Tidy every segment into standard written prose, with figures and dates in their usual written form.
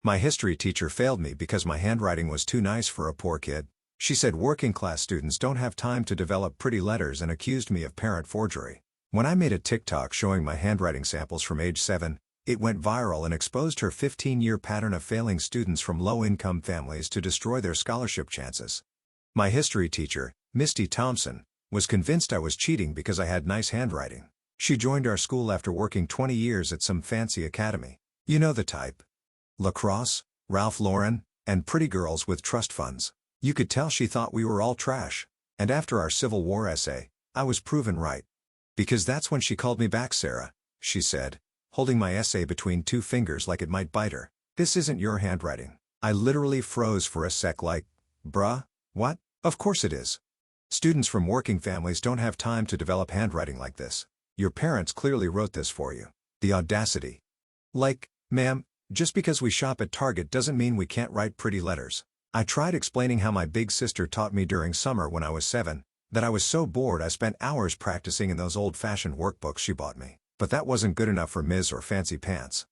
My history teacher failed me because my handwriting was too nice for a poor kid. She said working-class students don't have time to develop pretty letters and accused me of parent forgery. When I made a TikTok showing my handwriting samples from age 7, it went viral and exposed her 15-year pattern of failing students from low-income families to destroy their scholarship chances. My history teacher, Misty Thompson, was convinced I was cheating because I had nice handwriting. She joined our school after working 20 years at some fancy academy. You know the type. Lacrosse, Ralph Lauren, and pretty girls with trust funds. You could tell she thought we were all trash. And after our Civil War essay, I was proven right. Because that's when she called me back. Sarah, she said, holding my essay between two fingers like it might bite her. This isn't your handwriting. I literally froze for a sec like, bruh, what? Of course it is. Students from working families don't have time to develop handwriting like this. Your parents clearly wrote this for you. The audacity. Like, ma'am, just because we shop at Target doesn't mean we can't write pretty letters. I tried explaining how my big sister taught me during summer when I was 7, that I was so bored I spent hours practicing in those old-fashioned workbooks she bought me. But that wasn't good enough for Ms. or Fancy Pants.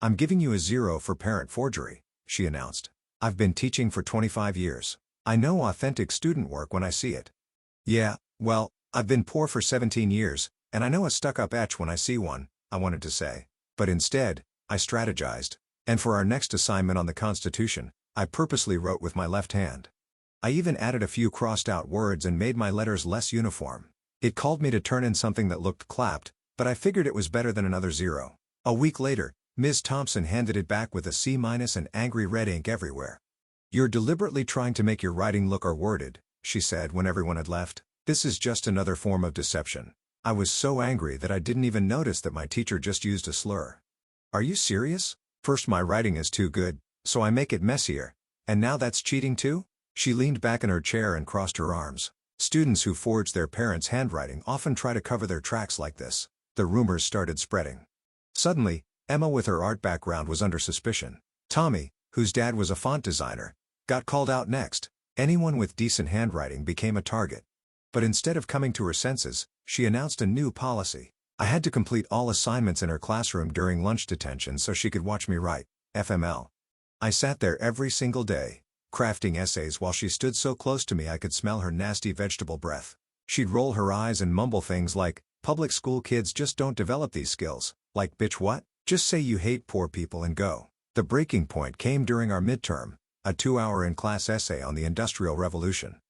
I'm giving you a 0 for parent forgery, she announced. I've been teaching for 25 years. I know authentic student work when I see it. Yeah, well, I've been poor for 17 years, and I know a stuck-up etch when I see one, I wanted to say. But instead, I strategized. And for our next assignment on the Constitution, I purposely wrote with my left hand. I even added a few crossed-out words and made my letters less uniform. It called me to turn in something that looked clapped, but I figured it was better than another 0. A week later, Ms. Thompson handed it back with a C- and angry red ink everywhere. You're deliberately trying to make your writing look R-worded, she said when everyone had left. This is just another form of deception. I was so angry that I didn't even notice that my teacher just used a slur. Are you serious? First my writing is too good, so I make it messier. And now that's cheating too? She leaned back in her chair and crossed her arms. Students who forge their parents' handwriting often try to cover their tracks like this. The rumors started spreading. Suddenly, Emma with her art background was under suspicion. Tommy, whose dad was a font designer, got called out next. Anyone with decent handwriting became a target. But instead of coming to her senses, she announced a new policy. I had to complete all assignments in her classroom during lunch detention so she could watch me write. FML. I sat there every single day, crafting essays while she stood so close to me I could smell her nasty vegetable breath. She'd roll her eyes and mumble things like, public school kids just don't develop these skills. Like, bitch what? Just say you hate poor people and go. The breaking point came during our midterm, a 2-hour in-class essay on the Industrial Revolution.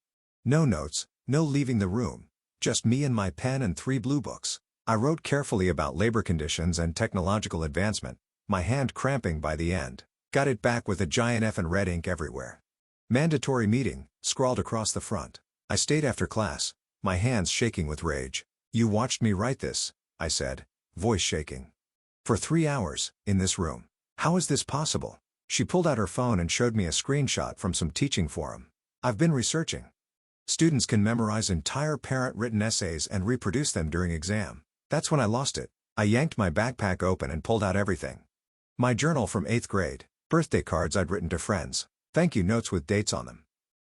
No notes, no leaving the room, just me and my pen and 3 blue books. I wrote carefully about labor conditions and technological advancement, my hand cramping by the end. Got it back with a giant F and red ink everywhere. Mandatory meeting, scrawled across the front. I stayed after class, my hands shaking with rage. You watched me write this, I said, voice shaking. For 3 hours, in this room. How is this possible? She pulled out her phone and showed me a screenshot from some teaching forum. I've been researching. Students can memorize entire parent-written essays and reproduce them during exam. That's when I lost it. I yanked my backpack open and pulled out everything. My journal from 8th grade, birthday cards I'd written to friends, thank you notes with dates on them.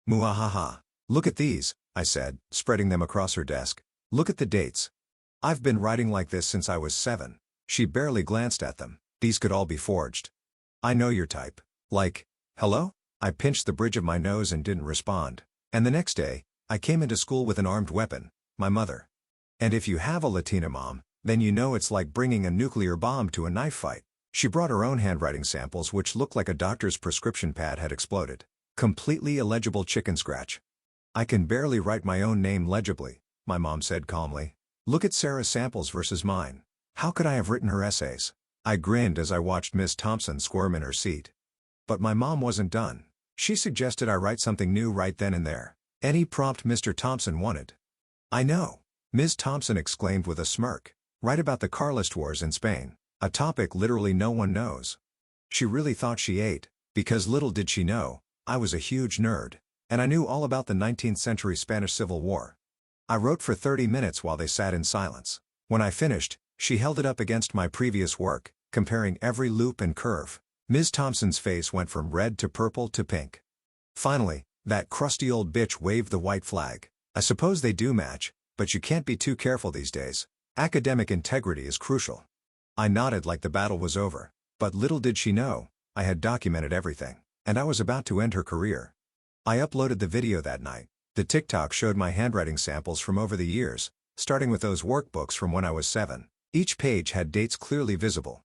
Muahaha. Look at these, I said, spreading them across her desk. Look at the dates. I've been writing like this since I was 7. She barely glanced at them. These could all be forged. I know your type. Like, hello? I pinched the bridge of my nose and didn't respond. And the next day, I came into school with an armed weapon, my mother. And if you have a Latina mom, then you know it's like bringing a nuclear bomb to a knife fight. She brought her own handwriting samples which looked like a doctor's prescription pad had exploded. Completely illegible chicken scratch. I can barely write my own name legibly, my mom said calmly. Look at Sarah's samples versus mine. How could I have written her essays? I grinned as I watched Miss Thompson squirm in her seat. But my mom wasn't done. She suggested I write something new right then and there. Any prompt Mr. Thompson wanted. I know, Ms. Thompson exclaimed with a smirk. Write about the Carlist Wars in Spain, a topic literally no one knows. She really thought she ate, because little did she know, I was a huge nerd, and I knew all about the 19th century Spanish Civil War. I wrote for 30 minutes while they sat in silence. When I finished, she held it up against my previous work, comparing every loop and curve. Ms. Thompson's face went from red to purple to pink. Finally, that crusty old bitch waved the white flag. I suppose they do match, but you can't be too careful these days. Academic integrity is crucial. I nodded like the battle was over, but little did she know, I had documented everything, and I was about to end her career. I uploaded the video that night. The TikTok showed my handwriting samples from over the years, starting with those workbooks from when I was 7. Each page had dates clearly visible.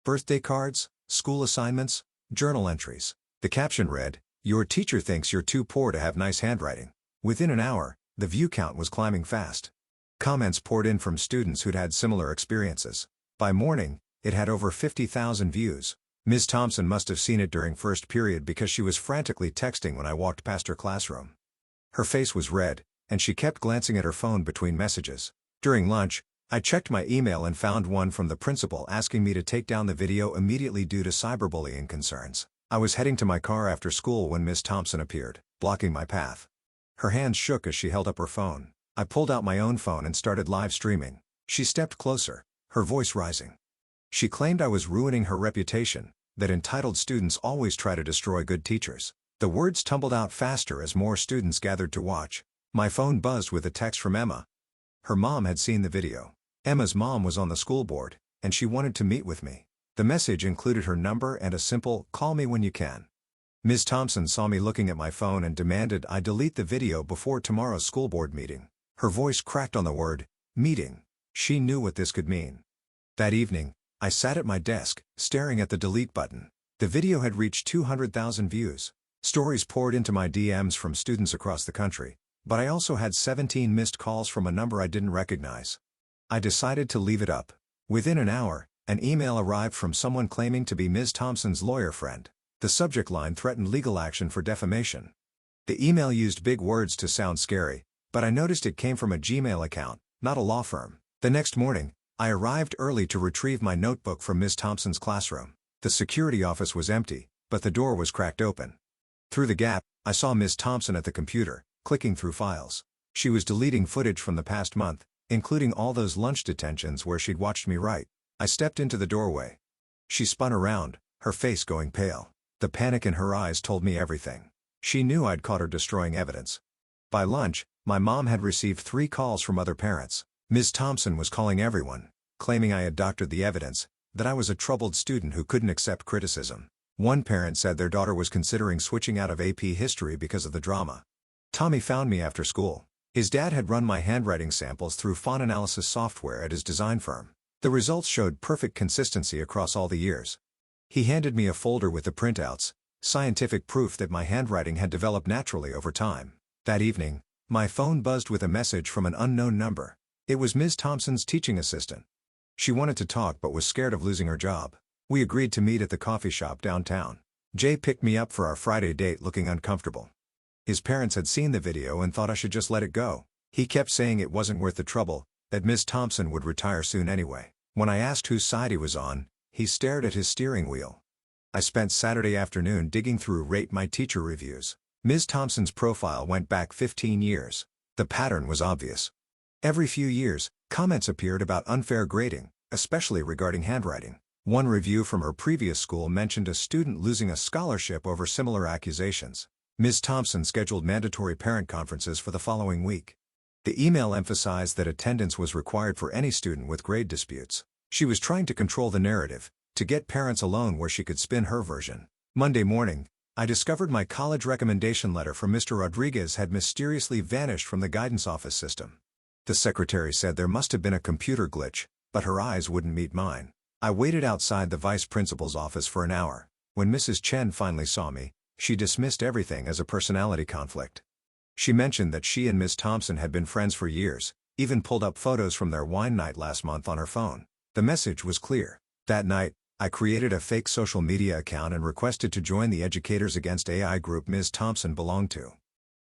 Birthday cards, school assignments, journal entries. The caption read, "Your teacher thinks you're too poor to have nice handwriting." Within an hour, the view count was climbing fast. Comments poured in from students who'd had similar experiences. By morning, it had over 50,000 views. Ms. Thompson must have seen it during first period because she was frantically texting when I walked past her classroom. Her face was red, and she kept glancing at her phone between messages. During lunch, I checked my email and found one from the principal asking me to take down the video immediately due to cyberbullying concerns. I was heading to my car after school when Ms. Thompson appeared, blocking my path. Her hands shook as she held up her phone. I pulled out my own phone and started live streaming. She stepped closer, her voice rising. She claimed I was ruining her reputation, that entitled students always try to destroy good teachers. The words tumbled out faster as more students gathered to watch. My phone buzzed with a text from Emma. Her mom had seen the video. Emma's mom was on the school board, and she wanted to meet with me. The message included her number and a simple, "Call me when you can." Ms. Thompson saw me looking at my phone and demanded I delete the video before tomorrow's school board meeting. Her voice cracked on the word, "meeting." She knew what this could mean. That evening, I sat at my desk, staring at the delete button. The video had reached 200,000 views. Stories poured into my DMs from students across the country, but I also had 17 missed calls from a number I didn't recognize. I decided to leave it up. Within an hour, an email arrived from someone claiming to be Ms. Thompson's lawyer friend. The subject line threatened legal action for defamation. The email used big words to sound scary, but I noticed it came from a Gmail account, not a law firm. The next morning, I arrived early to retrieve my notebook from Ms. Thompson's classroom. The security office was empty, but the door was cracked open. Through the gap, I saw Ms. Thompson at the computer, clicking through files. She was deleting footage from the past month, including all those lunch detentions where she'd watched me write. I stepped into the doorway. She spun around, her face going pale. The panic in her eyes told me everything. She knew I'd caught her destroying evidence. By lunch, my mom had received 3 calls from other parents. Ms. Thompson was calling everyone, claiming I had doctored the evidence, that I was a troubled student who couldn't accept criticism. One parent said their daughter was considering switching out of AP history because of the drama. Tommy found me after school. His dad had run my handwriting samples through font analysis software at his design firm. The results showed perfect consistency across all the years. He handed me a folder with the printouts, scientific proof that my handwriting had developed naturally over time. That evening, my phone buzzed with a message from an unknown number. It was Ms. Thompson's teaching assistant. She wanted to talk but was scared of losing her job. We agreed to meet at the coffee shop downtown. Jay picked me up for our Friday date looking uncomfortable. His parents had seen the video and thought I should just let it go. He kept saying it wasn't worth the trouble, that Ms. Thompson would retire soon anyway. When I asked whose side he was on, he stared at his steering wheel. I spent Saturday afternoon digging through Rate My Teacher reviews. Ms. Thompson's profile went back 15 years. The pattern was obvious. Every few years, comments appeared about unfair grading, especially regarding handwriting. One review from her previous school mentioned a student losing a scholarship over similar accusations. Ms. Thompson scheduled mandatory parent conferences for the following week. The email emphasized that attendance was required for any student with grade disputes. She was trying to control the narrative, to get parents alone where she could spin her version. Monday morning, I discovered my college recommendation letter from Mr. Rodriguez had mysteriously vanished from the guidance office system. The secretary said there must have been a computer glitch, but her eyes wouldn't meet mine. I waited outside the vice principal's office for an hour. When Mrs. Chen finally saw me, she dismissed everything as a personality conflict. She mentioned that she and Ms. Thompson had been friends for years, even pulled up photos from their wine night last month on her phone. The message was clear. That night, I created a fake social media account and requested to join the Educators Against AI group Ms. Thompson belonged to.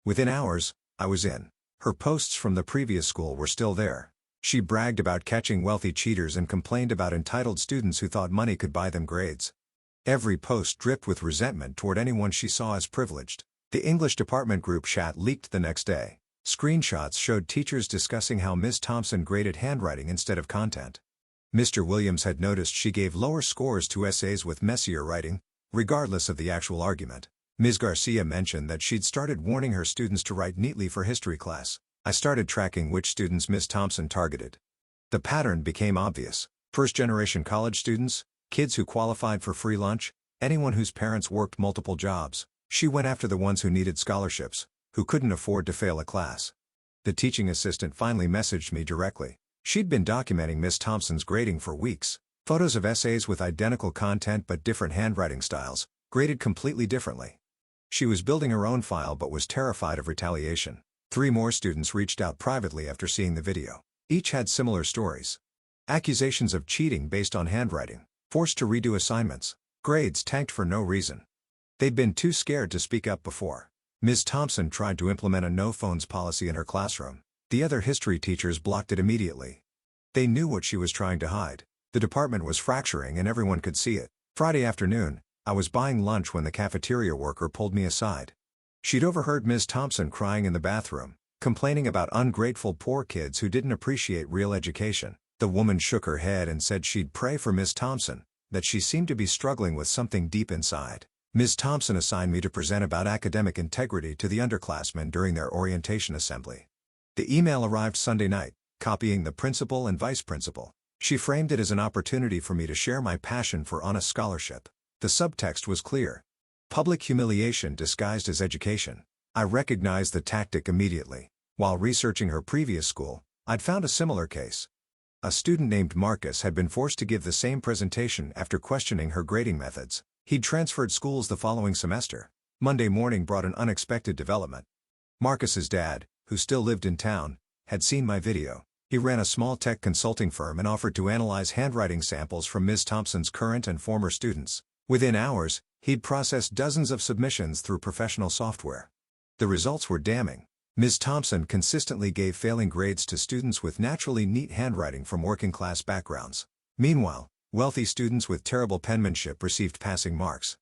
Within hours, I was in. Her posts from the previous school were still there. She bragged about catching wealthy cheaters and complained about entitled students who thought money could buy them grades. Every post dripped with resentment toward anyone she saw as privileged. The English department group chat leaked the next day. Screenshots showed teachers discussing how Ms. Thompson graded handwriting instead of content. Mr. Williams had noticed she gave lower scores to essays with messier writing, regardless of the actual argument. Ms. Garcia mentioned that she'd started warning her students to write neatly for history class. I started tracking which students Ms. Thompson targeted. The pattern became obvious. First-generation college students, kids who qualified for free lunch, Anyone whose parents worked multiple jobs. She went after the ones who needed scholarships, who couldn't afford to fail a class. The teaching assistant finally messaged me directly. She'd been documenting Miss Thompson's grading for weeks. Photos of essays with identical content but different handwriting styles, graded completely differently. She was building her own file but was terrified of retaliation. 3 more students reached out privately after seeing the video. Each had similar stories. Accusations of cheating based on handwriting, forced to redo assignments, grades tanked for no reason. They'd been too scared to speak up before. Ms. Thompson tried to implement a no-phones policy in her classroom. The other history teachers blocked it immediately. They knew what she was trying to hide. The department was fracturing and everyone could see it. Friday afternoon, I was buying lunch when the cafeteria worker pulled me aside. She'd overheard Ms. Thompson crying in the bathroom, complaining about ungrateful poor kids who didn't appreciate real education. The woman shook her head and said she'd pray for Ms. Thompson, that she seemed to be struggling with something deep inside. Ms. Thompson assigned me to present about academic integrity to the underclassmen during their orientation assembly. The email arrived Sunday night, copying the principal and vice principal. She framed it as an opportunity for me to share my passion for honest scholarship. The subtext was clear. Public humiliation disguised as education. I recognized the tactic immediately. While researching her previous school, I'd found a similar case. A student named Marcus had been forced to give the same presentation after questioning her grading methods. He'd transferred schools the following semester. Monday morning brought an unexpected development. Marcus's dad, who still lived in town, had seen my video. He ran a small tech consulting firm and offered to analyze handwriting samples from Ms. Thompson's current and former students. Within hours, he'd processed dozens of submissions through professional software. The results were damning. Ms. Thompson consistently gave failing grades to students with naturally neat handwriting from working-class backgrounds. Meanwhile, wealthy students with terrible penmanship received passing marks.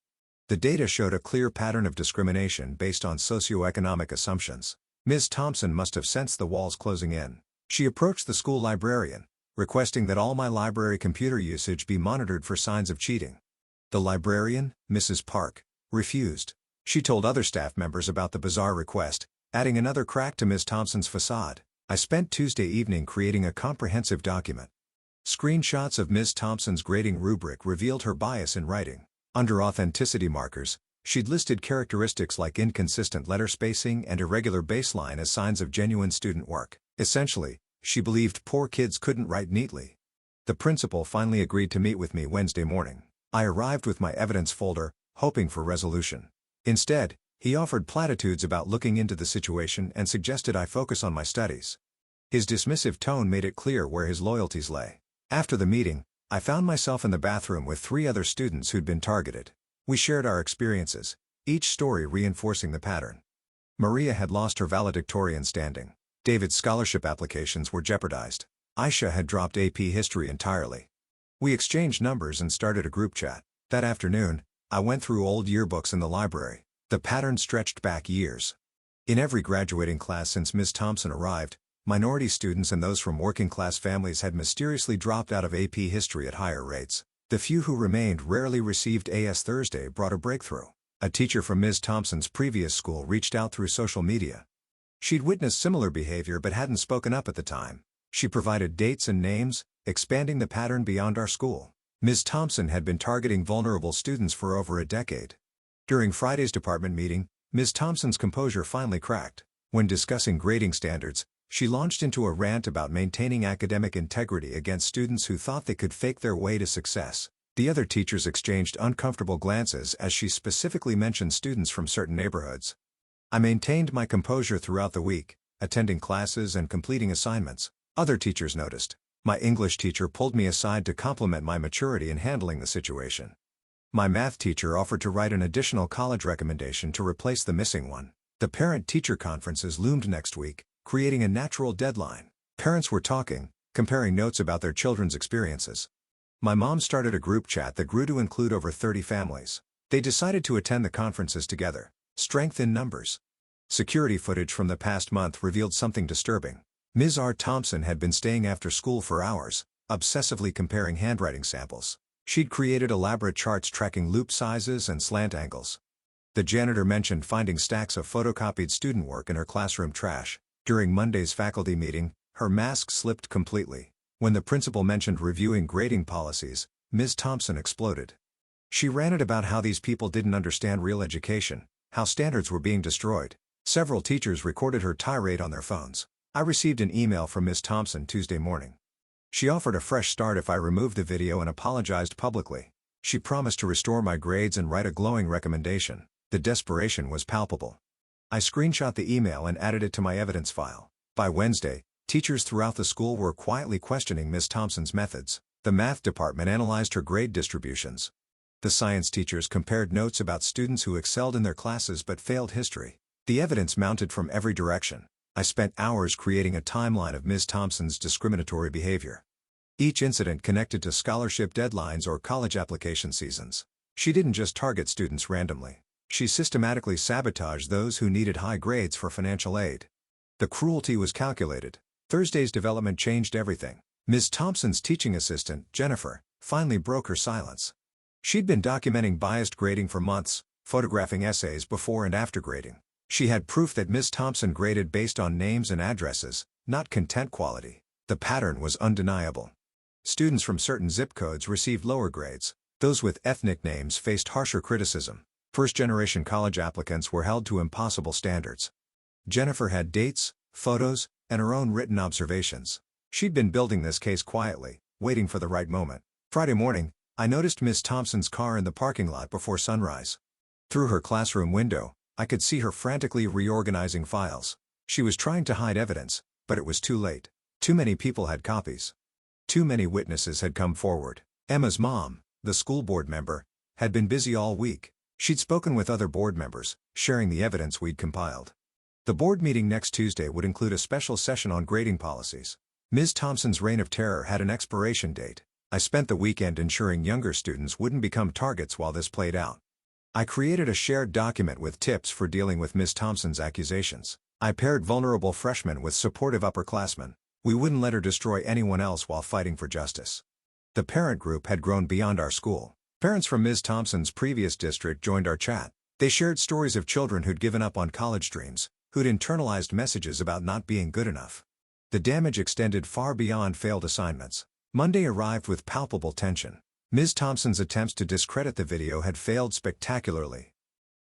The data showed a clear pattern of discrimination based on socioeconomic assumptions. Ms. Thompson must have sensed the walls closing in. She approached the school librarian, requesting that all my library computer usage be monitored for signs of cheating. The librarian, Mrs. Park, refused. She told other staff members about the bizarre request, adding another crack to Ms. Thompson's facade. I spent Tuesday evening creating a comprehensive document. Screenshots of Ms. Thompson's grading rubric revealed her bias in writing. Under authenticity markers, she'd listed characteristics like inconsistent letter spacing and irregular baseline as signs of genuine student work. Essentially, she believed poor kids couldn't write neatly. The principal finally agreed to meet with me Wednesday morning. I arrived with my evidence folder, hoping for resolution. Instead, he offered platitudes about looking into the situation and suggested I focus on my studies. His dismissive tone made it clear where his loyalties lay. After the meeting, I found myself in the bathroom with 3 other students who'd been targeted. We shared our experiences, each story reinforcing the pattern. Maria had lost her valedictorian standing. David's scholarship applications were jeopardized. Aisha had dropped AP History entirely. We exchanged numbers and started a group chat. That afternoon, I went through old yearbooks in the library. The pattern stretched back years. In every graduating class since Ms. Thompson arrived, minority students and those from working-class families had mysteriously dropped out of AP History at higher rates. The few who remained rarely received AS. Thursday brought a breakthrough. A teacher from Ms. Thompson's previous school reached out through social media. She'd witnessed similar behavior but hadn't spoken up at the time. She provided dates and names, expanding the pattern beyond our school. Ms. Thompson had been targeting vulnerable students for over a decade. During Friday's department meeting, Ms. Thompson's composure finally cracked. When discussing grading standards, she launched into a rant about maintaining academic integrity against students who thought they could fake their way to success. The other teachers exchanged uncomfortable glances as she specifically mentioned students from certain neighborhoods. I maintained my composure throughout the week, attending classes and completing assignments. Other teachers noticed. My English teacher pulled me aside to compliment my maturity in handling the situation. My math teacher offered to write an additional college recommendation to replace the missing one. The parent-teacher conferences loomed next week, creating a natural deadline. Parents were talking, comparing notes about their children's experiences. My mom started a group chat that grew to include over 30 families. They decided to attend the conferences together. Strength in numbers. Security footage from the past month revealed something disturbing. Ms. R. Thompson had been staying after school for hours, obsessively comparing handwriting samples. She'd created elaborate charts tracking loop sizes and slant angles. The janitor mentioned finding stacks of photocopied student work in her classroom trash. During Monday's faculty meeting, her mask slipped completely. When the principal mentioned reviewing grading policies, Ms. Thompson exploded. She ranted about how these people didn't understand real education, how standards were being destroyed. Several teachers recorded her tirade on their phones. I received an email from Ms. Thompson Tuesday morning. She offered a fresh start if I removed the video and apologized publicly. She promised to restore my grades and write a glowing recommendation. The desperation was palpable. I screenshot the email and added it to my evidence file. By Wednesday, teachers throughout the school were quietly questioning Ms. Thompson's methods. The math department analyzed her grade distributions. The science teachers compared notes about students who excelled in their classes but failed history. The evidence mounted from every direction. I spent hours creating a timeline of Ms. Thompson's discriminatory behavior. Each incident connected to scholarship deadlines or college application seasons. She didn't just target students randomly. She systematically sabotaged those who needed high grades for financial aid. The cruelty was calculated. Thursday's development changed everything. Ms. Thompson's teaching assistant, Jennifer, finally broke her silence. She'd been documenting biased grading for months, photographing essays before and after grading. She had proof that Ms. Thompson graded based on names and addresses, not content quality. The pattern was undeniable. Students from certain zip codes received lower grades. Those with ethnic names faced harsher criticism. First-generation college applicants were held to impossible standards. Jennifer had dates, photos, and her own written observations. She'd been building this case quietly, waiting for the right moment. Friday morning, I noticed Ms. Thompson's car in the parking lot before sunrise. Through her classroom window, I could see her frantically reorganizing files. She was trying to hide evidence, but it was too late. Too many people had copies. Too many witnesses had come forward. Emma's mom, the school board member, had been busy all week. She'd spoken with other board members, sharing the evidence we'd compiled. The board meeting next Tuesday would include a special session on grading policies. Ms. Thompson's reign of terror had an expiration date. I spent the weekend ensuring younger students wouldn't become targets while this played out. I created a shared document with tips for dealing with Ms. Thompson's accusations. I paired vulnerable freshmen with supportive upperclassmen. We wouldn't let her destroy anyone else while fighting for justice. The parent group had grown beyond our school. Parents from Ms. Thompson's previous district joined our chat. They shared stories of children who'd given up on college dreams, who'd internalized messages about not being good enough. The damage extended far beyond failed assignments. Monday arrived with palpable tension. Ms. Thompson's attempts to discredit the video had failed spectacularly.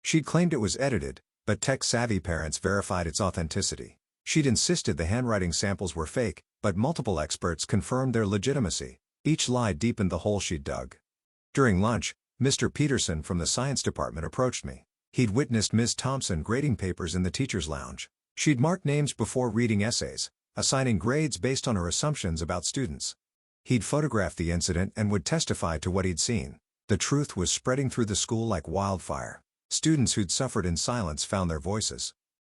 She'd claimed it was edited, but tech-savvy parents verified its authenticity. She'd insisted the handwriting samples were fake, but multiple experts confirmed their legitimacy. Each lie deepened the hole she'd dug. During lunch, Mr. Peterson from the science department approached me. He'd witnessed Ms. Thompson grading papers in the teacher's lounge. She'd marked names before reading essays, assigning grades based on her assumptions about students. He'd photographed the incident and would testify to what he'd seen. The truth was spreading through the school like wildfire. Students who'd suffered in silence found their voices.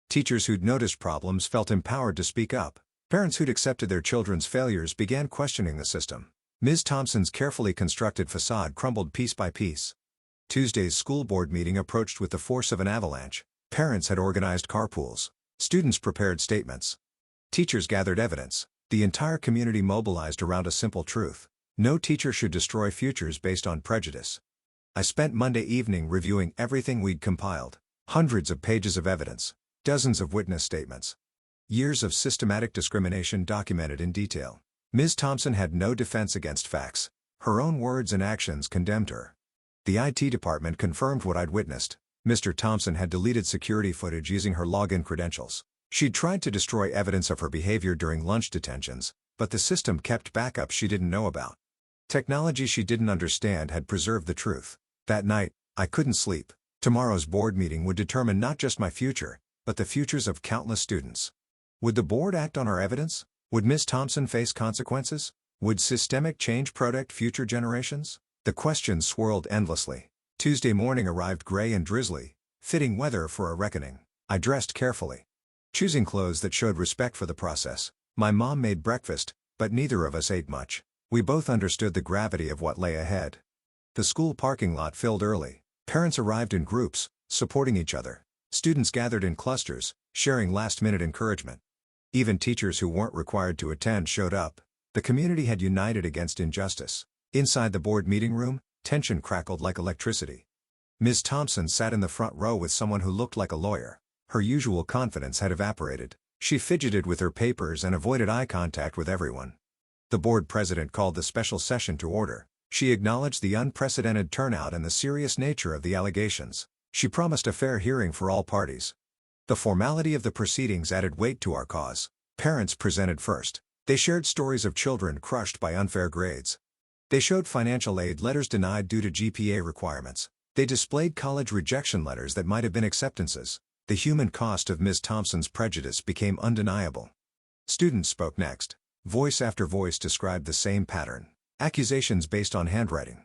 Teachers who'd noticed problems felt empowered to speak up. Parents who'd accepted their children's failures began questioning the system. Ms. Thompson's carefully constructed facade crumbled piece by piece. Tuesday's school board meeting approached with the force of an avalanche. Parents had organized carpools. Students prepared statements. Teachers gathered evidence. The entire community mobilized around a simple truth. No teacher should destroy futures based on prejudice. I spent Monday evening reviewing everything we'd compiled. Hundreds of pages of evidence. Dozens of witness statements. Years of systematic discrimination documented in detail. Ms. Thompson had no defense against facts. Her own words and actions condemned her. The IT department confirmed what I'd witnessed. Mr. Thompson had deleted security footage using her login credentials. She'd tried to destroy evidence of her behavior during lunch detentions, but the system kept backups she didn't know about. Technology she didn't understand had preserved the truth. That night, I couldn't sleep. Tomorrow's board meeting would determine not just my future, but the futures of countless students. Would the board act on our evidence? Would Ms. Thompson face consequences? Would systemic change protect future generations? The questions swirled endlessly. Tuesday morning arrived gray and drizzly, fitting weather for a reckoning. I dressed carefully, choosing clothes that showed respect for the process. My mom made breakfast, but neither of us ate much. We both understood the gravity of what lay ahead. The school parking lot filled early. Parents arrived in groups, supporting each other. Students gathered in clusters, sharing last-minute encouragement. Even teachers who weren't required to attend showed up. The community had united against injustice. Inside the board meeting room, tension crackled like electricity. Ms. Thompson sat in the front row with someone who looked like a lawyer. Her usual confidence had evaporated. She fidgeted with her papers and avoided eye contact with everyone. The board president called the special session to order. She acknowledged the unprecedented turnout and the serious nature of the allegations. She promised a fair hearing for all parties. The formality of the proceedings added weight to our cause. Parents presented first. They shared stories of children crushed by unfair grades. They showed financial aid letters denied due to GPA requirements. They displayed college rejection letters that might have been acceptances. The human cost of Ms. Thompson's prejudice became undeniable. Students spoke next. Voice after voice described the same pattern. Accusations based on handwriting.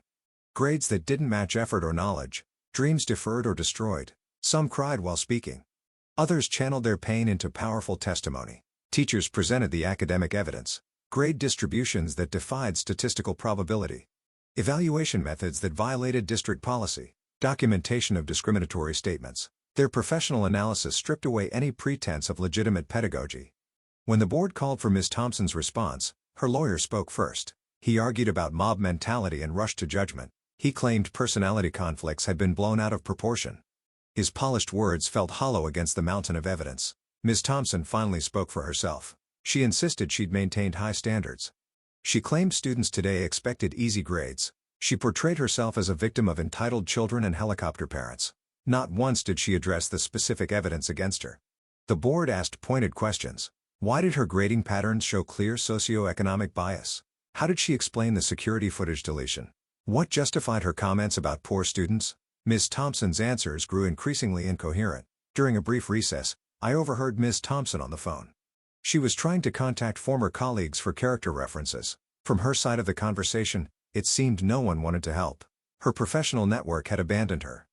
Grades that didn't match effort or knowledge. Dreams deferred or destroyed. Some cried while speaking. Others channeled their pain into powerful testimony. Teachers presented the academic evidence. Grade distributions that defied statistical probability. Evaluation methods that violated district policy. Documentation of discriminatory statements. Their professional analysis stripped away any pretense of legitimate pedagogy. When the board called for Ms. Thompson's response, her lawyer spoke first. He argued about mob mentality and rushed to judgment. He claimed personality conflicts had been blown out of proportion. His polished words felt hollow against the mountain of evidence. Ms. Thompson finally spoke for herself. She insisted she'd maintained high standards. She claimed students today expected easy grades. She portrayed herself as a victim of entitled children and helicopter parents. Not once did she address the specific evidence against her. The board asked pointed questions. Why did her grading patterns show clear socioeconomic bias? How did she explain the security footage deletion? What justified her comments about poor students? Ms. Thompson's answers grew increasingly incoherent. During a brief recess, I overheard Ms. Thompson on the phone. She was trying to contact former colleagues for character references. From her side of the conversation, it seemed no one wanted to help. Her professional network had abandoned her.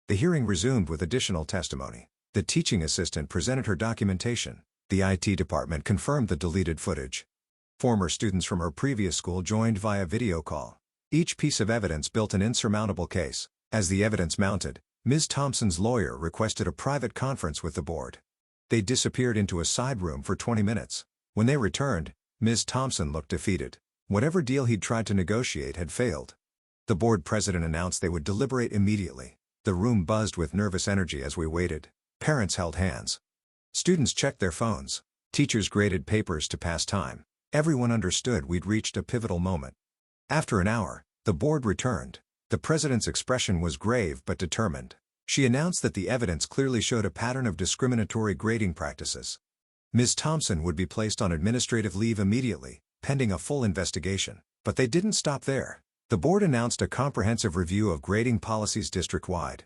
The hearing resumed with additional testimony. The teaching assistant presented her documentation. The IT department confirmed the deleted footage. Former students from her previous school joined via video call. Each piece of evidence built an insurmountable case. As the evidence mounted, Ms. Thompson's lawyer requested a private conference with the board. They disappeared into a side room for 20 minutes. When they returned, Ms. Thompson looked defeated. Whatever deal he'd tried to negotiate had failed. The board president announced they would deliberate immediately. The room buzzed with nervous energy as we waited. Parents held hands. Students checked their phones. Teachers graded papers to pass time. Everyone understood we'd reached a pivotal moment. After an hour, the board returned. The president's expression was grave but determined. She announced that the evidence clearly showed a pattern of discriminatory grading practices. Ms. Thompson would be placed on administrative leave immediately, pending a full investigation. But they didn't stop there. The board announced a comprehensive review of grading policies district-wide.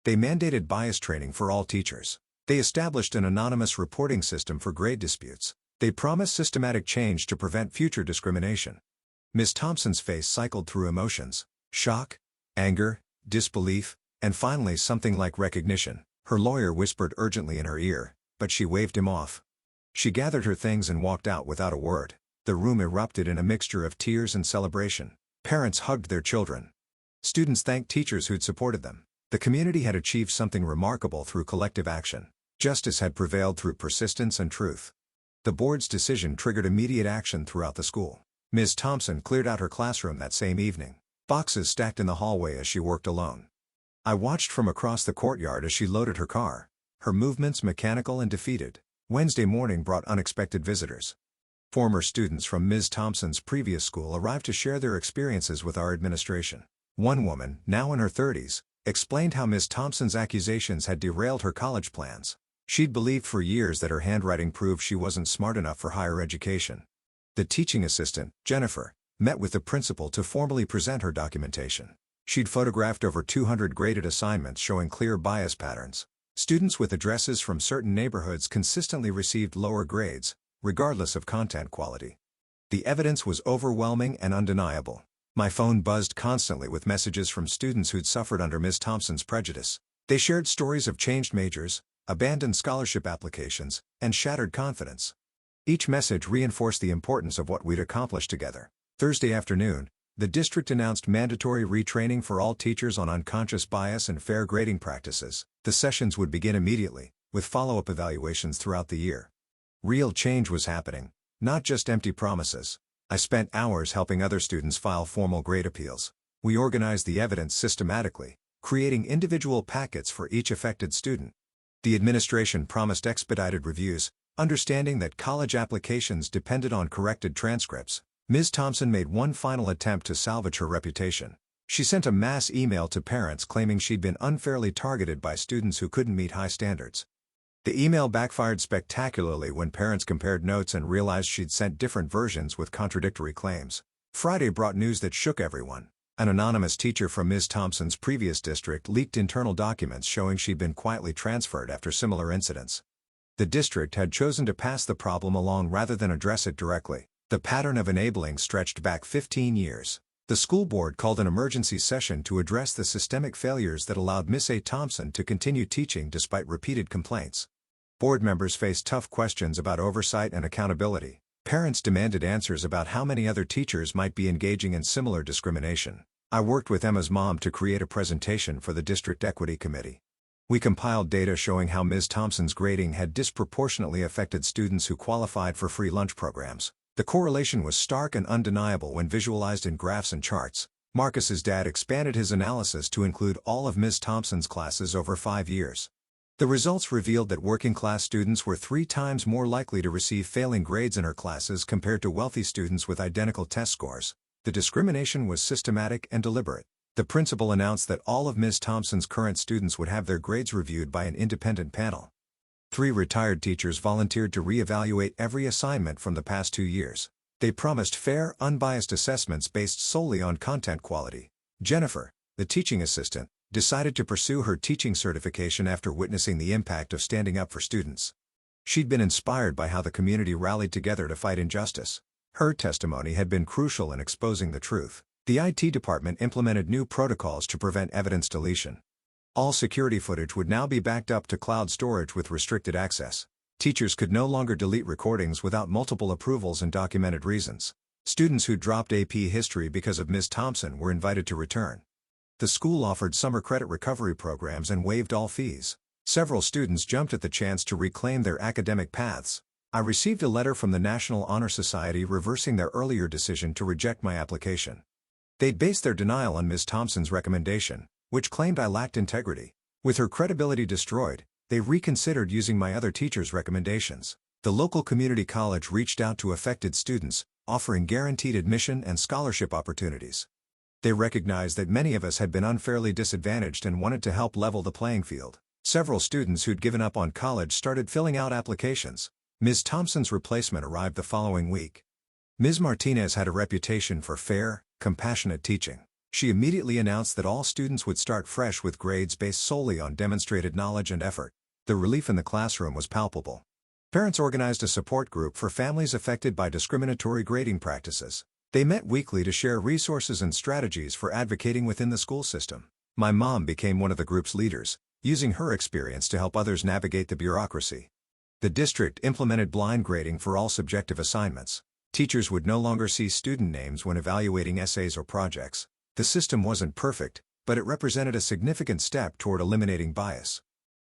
They mandated bias training for all teachers. They established an anonymous reporting system for grade disputes. They promised systematic change to prevent future discrimination. Ms. Thompson's face cycled through emotions: shock, anger, disbelief, and finally something like recognition. Her lawyer whispered urgently in her ear, but she waved him off. She gathered her things and walked out without a word. The room erupted in a mixture of tears and celebration. Parents hugged their children. Students thanked teachers who'd supported them. The community had achieved something remarkable through collective action. Justice had prevailed through persistence and truth. The board's decision triggered immediate action throughout the school. Ms. Thompson cleared out her classroom that same evening. Boxes stacked in the hallway as she worked alone. I watched from across the courtyard as she loaded her car. Her movements mechanical and defeated. Wednesday morning brought unexpected visitors. Former students from Ms. Thompson's previous school arrived to share their experiences with our administration. One woman, now in her 30s, explained how Ms. Thompson's accusations had derailed her college plans. She'd believed for years that her handwriting proved she wasn't smart enough for higher education. The teaching assistant, Jennifer, met with the principal to formally present her documentation. She'd photographed over 200 graded assignments showing clear bias patterns. Students with addresses from certain neighborhoods consistently received lower grades, regardless of content quality. The evidence was overwhelming and undeniable. My phone buzzed constantly with messages from students who'd suffered under Ms. Thompson's prejudice. They shared stories of changed majors, abandoned scholarship applications, and shattered confidence. Each message reinforced the importance of what we'd accomplished together. Thursday afternoon, the district announced mandatory retraining for all teachers on unconscious bias and fair grading practices. The sessions would begin immediately, with follow-up evaluations throughout the year. Real change was happening, not just empty promises. I spent hours helping other students file formal grade appeals. We organized the evidence systematically, creating individual packets for each affected student. The administration promised expedited reviews, understanding that college applications depended on corrected transcripts. Ms. Thompson made one final attempt to salvage her reputation. She sent a mass email to parents claiming she'd been unfairly targeted by students who couldn't meet high standards. The email backfired spectacularly when parents compared notes and realized she'd sent different versions with contradictory claims. Friday brought news that shook everyone. An anonymous teacher from Ms. Thompson's previous district leaked internal documents showing she'd been quietly transferred after similar incidents. The district had chosen to pass the problem along rather than address it directly. The pattern of enabling stretched back 15 years. The school board called an emergency session to address the systemic failures that allowed Miss A. Thompson to continue teaching despite repeated complaints. Board members faced tough questions about oversight and accountability. Parents demanded answers about how many other teachers might be engaging in similar discrimination. I worked with Emma's mom to create a presentation for the District Equity Committee. We compiled data showing how Ms. Thompson's grading had disproportionately affected students who qualified for free lunch programs. The correlation was stark and undeniable when visualized in graphs and charts. Marcus's dad expanded his analysis to include all of Ms. Thompson's classes over 5 years. The results revealed that working-class students were 3 times more likely to receive failing grades in her classes compared to wealthy students with identical test scores. The discrimination was systematic and deliberate. The principal announced that all of Ms. Thompson's current students would have their grades reviewed by an independent panel. 3 retired teachers volunteered to re-evaluate every assignment from the past 2 years. They promised fair, unbiased assessments based solely on content quality. Jennifer, the teaching assistant, decided to pursue her teaching certification after witnessing the impact of standing up for students. She'd been inspired by how the community rallied together to fight injustice. Her testimony had been crucial in exposing the truth. The IT department implemented new protocols to prevent evidence deletion. All security footage would now be backed up to cloud storage with restricted access. Teachers could no longer delete recordings without multiple approvals and documented reasons. Students who dropped AP History because of Ms. Thompson were invited to return. The school offered summer credit recovery programs and waived all fees. Several students jumped at the chance to reclaim their academic paths. I received a letter from the National Honor Society reversing their earlier decision to reject my application. They'd based their denial on Ms. Thompson's recommendation, which claimed I lacked integrity. With her credibility destroyed, they reconsidered using my other teachers' recommendations. The local community college reached out to affected students, offering guaranteed admission and scholarship opportunities. They recognized that many of us had been unfairly disadvantaged and wanted to help level the playing field. Several students who'd given up on college started filling out applications. Ms. Thompson's replacement arrived the following week. Ms. Martinez had a reputation for fair, compassionate teaching. She immediately announced that all students would start fresh with grades based solely on demonstrated knowledge and effort. The relief in the classroom was palpable. Parents organized a support group for families affected by discriminatory grading practices. They met weekly to share resources and strategies for advocating within the school system. My mom became one of the group's leaders, using her experience to help others navigate the bureaucracy. The district implemented blind grading for all subjective assignments. Teachers would no longer see student names when evaluating essays or projects. The system wasn't perfect, but it represented a significant step toward eliminating bias.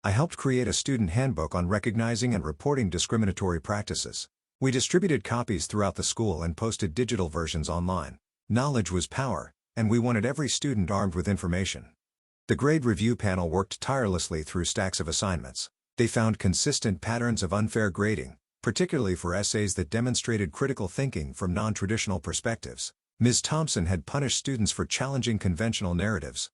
I helped create a student handbook on recognizing and reporting discriminatory practices. We distributed copies throughout the school and posted digital versions online. Knowledge was power, and we wanted every student armed with information. The grade review panel worked tirelessly through stacks of assignments. They found consistent patterns of unfair grading, particularly for essays that demonstrated critical thinking from non-traditional perspectives. Ms. Thompson had punished students for challenging conventional narratives.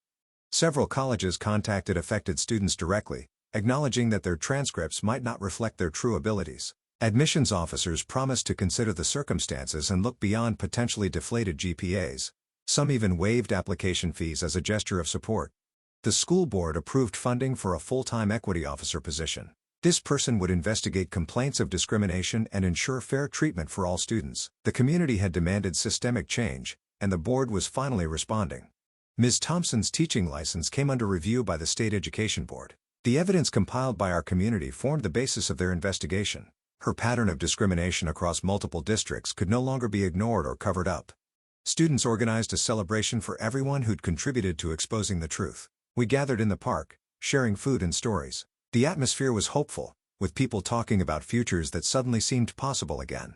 Several colleges contacted affected students directly, acknowledging that their transcripts might not reflect their true abilities. Admissions officers promised to consider the circumstances and look beyond potentially deflated GPAs. Some even waived application fees as a gesture of support. The school board approved funding for a full-time equity officer position. This person would investigate complaints of discrimination and ensure fair treatment for all students. The community had demanded systemic change, and the board was finally responding. Ms. Thompson's teaching license came under review by the State Education Board. The evidence compiled by our community formed the basis of their investigation. Her pattern of discrimination across multiple districts could no longer be ignored or covered up. Students organized a celebration for everyone who'd contributed to exposing the truth. We gathered in the park, sharing food and stories. The atmosphere was hopeful, with people talking about futures that suddenly seemed possible again.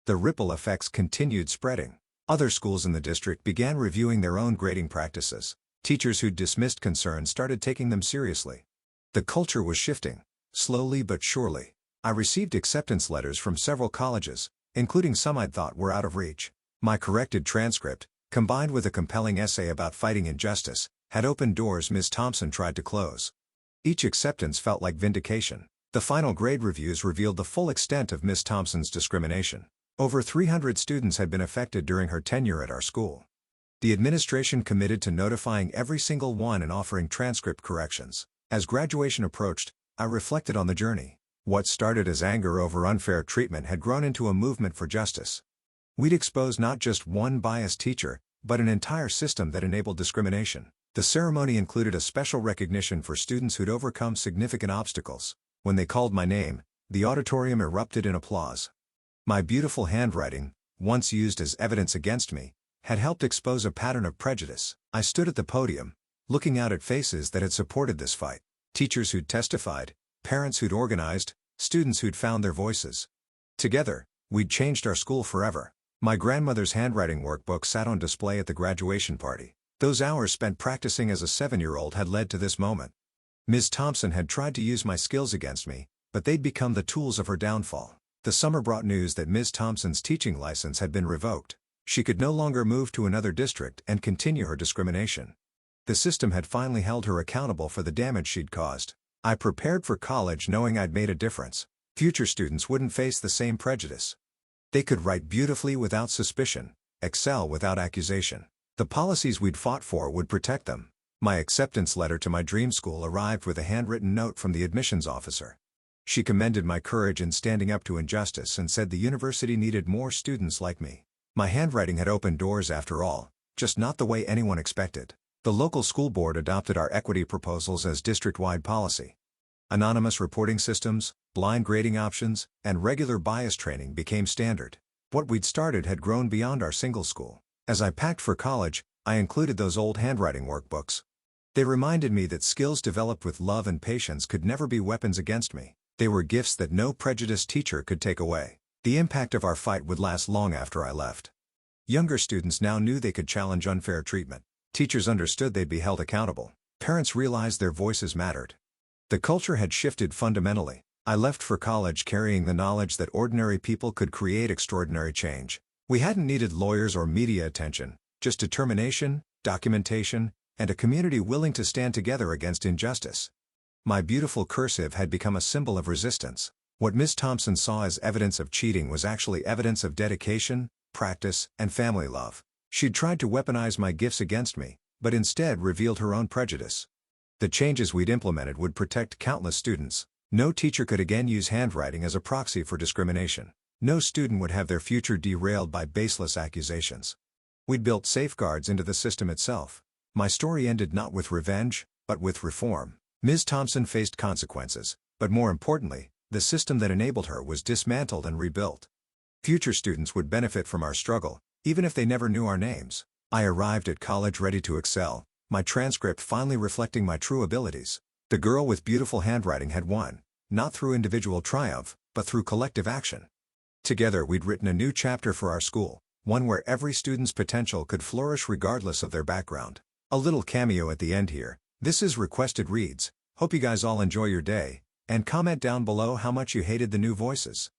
The ripple effects continued spreading. Other schools in the district began reviewing their own grading practices. Teachers who'd dismissed concerns started taking them seriously. The culture was shifting, slowly but surely. I received acceptance letters from several colleges, including some I'd thought were out of reach. My corrected transcript, combined with a compelling essay about fighting injustice, had opened doors Ms. Thompson tried to close. Each acceptance felt like vindication. The final grade reviews revealed the full extent of Ms. Thompson's discrimination. Over 300 students had been affected during her tenure at our school. The administration committed to notifying every single one and offering transcript corrections. As graduation approached, I reflected on the journey. What started as anger over unfair treatment had grown into a movement for justice. We'd exposed not just one biased teacher, but an entire system that enabled discrimination. The ceremony included a special recognition for students who'd overcome significant obstacles. When they called my name, the auditorium erupted in applause. My beautiful handwriting, once used as evidence against me, had helped expose a pattern of prejudice. I stood at the podium, looking out at faces that had supported this fight. Teachers who'd testified, parents who'd organized, students who'd found their voices. Together, we'd changed our school forever. My grandmother's handwriting workbook sat on display at the graduation party. Those hours spent practicing as a 7-year-old had led to this moment. Ms. Thompson had tried to use my skills against me, but they'd become the tools of her downfall. The summer brought news that Ms. Thompson's teaching license had been revoked. She could no longer move to another district and continue her discrimination. The system had finally held her accountable for the damage she'd caused. I prepared for college knowing I'd made a difference. Future students wouldn't face the same prejudice. They could write beautifully without suspicion, excel without accusation. The policies we'd fought for would protect them. My acceptance letter to my dream school arrived with a handwritten note from the admissions officer. She commended my courage in standing up to injustice and said the university needed more students like me. My handwriting had opened doors after all, just not the way anyone expected. The local school board adopted our equity proposals as district-wide policy. Anonymous reporting systems, blind grading options, and regular bias training became standard. What we'd started had grown beyond our single school. As I packed for college, I included those old handwriting workbooks. They reminded me that skills developed with love and patience could never be weapons against me. They were gifts that no prejudiced teacher could take away. The impact of our fight would last long after I left. Younger students now knew they could challenge unfair treatment. Teachers understood they'd be held accountable. Parents realized their voices mattered. The culture had shifted fundamentally. I left for college carrying the knowledge that ordinary people could create extraordinary change. We hadn't needed lawyers or media attention, just determination, documentation, and a community willing to stand together against injustice. My beautiful cursive had become a symbol of resistance. What Ms. Thompson saw as evidence of cheating was actually evidence of dedication, practice, and family love. She'd tried to weaponize my gifts against me, but instead revealed her own prejudice. The changes we'd implemented would protect countless students. No teacher could again use handwriting as a proxy for discrimination. No student would have their future derailed by baseless accusations. We'd built safeguards into the system itself. My story ended not with revenge, but with reform. Ms. Thompson faced consequences, but more importantly, the system that enabled her was dismantled and rebuilt. Future students would benefit from our struggle, even if they never knew our names. I arrived at college ready to excel, my transcript finally reflecting my true abilities. The girl with beautiful handwriting had won, not through individual triumph, but through collective action. Together we'd written a new chapter for our school, one where every student's potential could flourish regardless of their background. A little cameo at the end here. This is Requested Reads. Hope you guys all enjoy your day, and comment down below how much you hated the new voices.